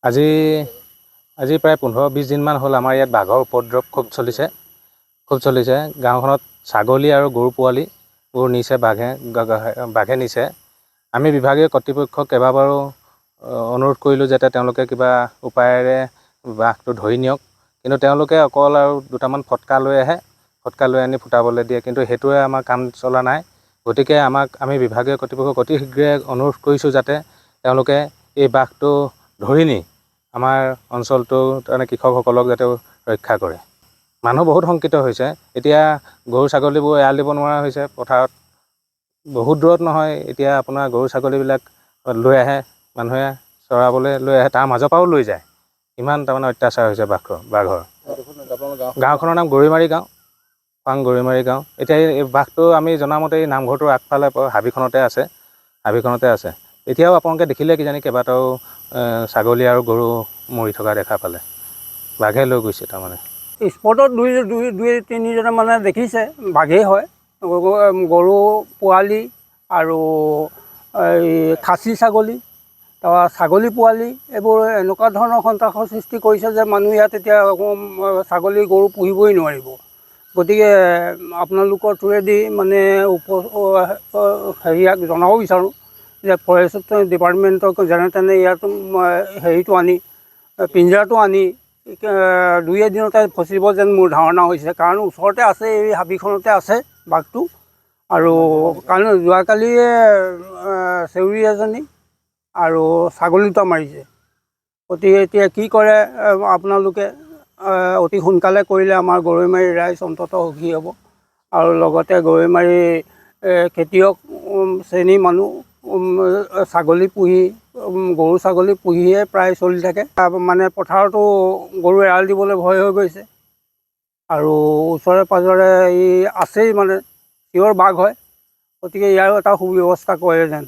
আজি আজি প্ৰায় 15-20 দিনমান হ'ল আমাৰ ইয়াত বাঘৰ উপদ্ৰৱ খুব চলিছে। গাঁওখনত ছাগলী আৰু গৰু পোৱালিবোৰ নিছে বাঘে নিছে। আমি বিভাগীয় কৰ্তৃপক্ষক কেইবাবাৰো অনুৰোধ কৰিলোঁ যাতে তেওঁলোকে কিবা উপায়েৰে বাঘটো ধৰি নিয়ক, কিন্তু তেওঁলোকে অকল আৰু দুটামান ফটকা লৈ আনি ফুটাবলৈ দিয়ে, কিন্তু সেইটোৱে আমাৰ কাম চলা নাই। গতিকে আমি বিভাগীয় কৰ্তৃপক্ষক অতি শীঘ্ৰে অনুৰোধ কৰিছোঁ যাতে তেওঁলোকে এই বাঘটো ধৰি নি আমাৰ অঞ্চলটো কৃষকসকলক যাতে ৰক্ষা কৰে। মানুহ বহুত শংকিত হৈছে। এতিয়া গৰু ছাগলীবোৰ এৰাল দিব নোৱাৰা হৈছে পথাৰত। বহুত দূৰত নহয়, এতিয়া আপোনাৰ গৰু ছাগলীবিলাক লৈ আহে মানুহে চৰাবলৈ লৈ আহে, তাৰ মাজৰ পৰাও লৈ যায়। ইমান তাৰমানে অত্যাচাৰ হৈছে বাঘৰ। গাঁওখনৰ নাম গৰৈমাৰী গাঁও, গৰৈমাৰী গাঁও। এতিয়া এই বাঘটো আমি জনামতে এই নামঘৰটোৰ আগফালে হাবিখনতে আছে। এতিয়াও আপোনালোকে দেখিলে কিজানি কেইবাটাও ছাগলী আৰু গৰু মৰি থকা দেখা পালে। বাঘে লৈ গৈছে তাৰমানে। স্পটত দুই তিনিজনে মানে দেখিছে বাঘেই হয়। গৰু পোৱালি আৰু এই খাচী ছাগলী, তাৰপৰা ছাগলী পোৱালি, এইবোৰ এনেকুৱা ধৰণৰ সন্ত্ৰাসৰ সৃষ্টি কৰিছে যে মানুহ ইয়াত এতিয়া ছাগলী গৰু পুহিবই নোৱাৰিব। গতিকে আপোনালোকৰ থ্ৰুৱেদি মানে হেৰিয়াক জনাব বিচাৰোঁ যে ফৰেষ্ট ডিপাৰ্টমেণ্টক যেনে তেনে ইয়াত হেৰিটো আনি পিঞ্জৰাটো আনি 2-এদিনতে ফচিব যেন মোৰ ধাৰণা হৈছে, কাৰণ ওচৰতে আছে, এই হাবিখনতে আছে বাঘটো। আৰু কাৰণ যোৱাকালিয়ে চেউৰী এজনী আৰু ছাগলী দুটা মাৰিছে। গতিকে এতিয়া কি কৰে আপোনালোকে অতি সোনকালে কৰিলে আমাৰ গৰৈমাৰী ৰাইজ অন্ততঃ সুখী হ'ব। আৰু লগতে গৰৈমাৰী খেতিয়ক শ্ৰেণীৰ মানুহ গৰু ছাগলী পুহিয়ে প্ৰায় চলি থাকে। মানে পথাৰতো গৰু এৰাল দিবলৈ ভয় হৈ গৈছে। আৰু ওচৰে পাঁজৰে আছেই মানে চিঞৰ বাঘ হয়। গতিকে ইয়াৰো এটা সুব্যৱস্থা কৰে যেন।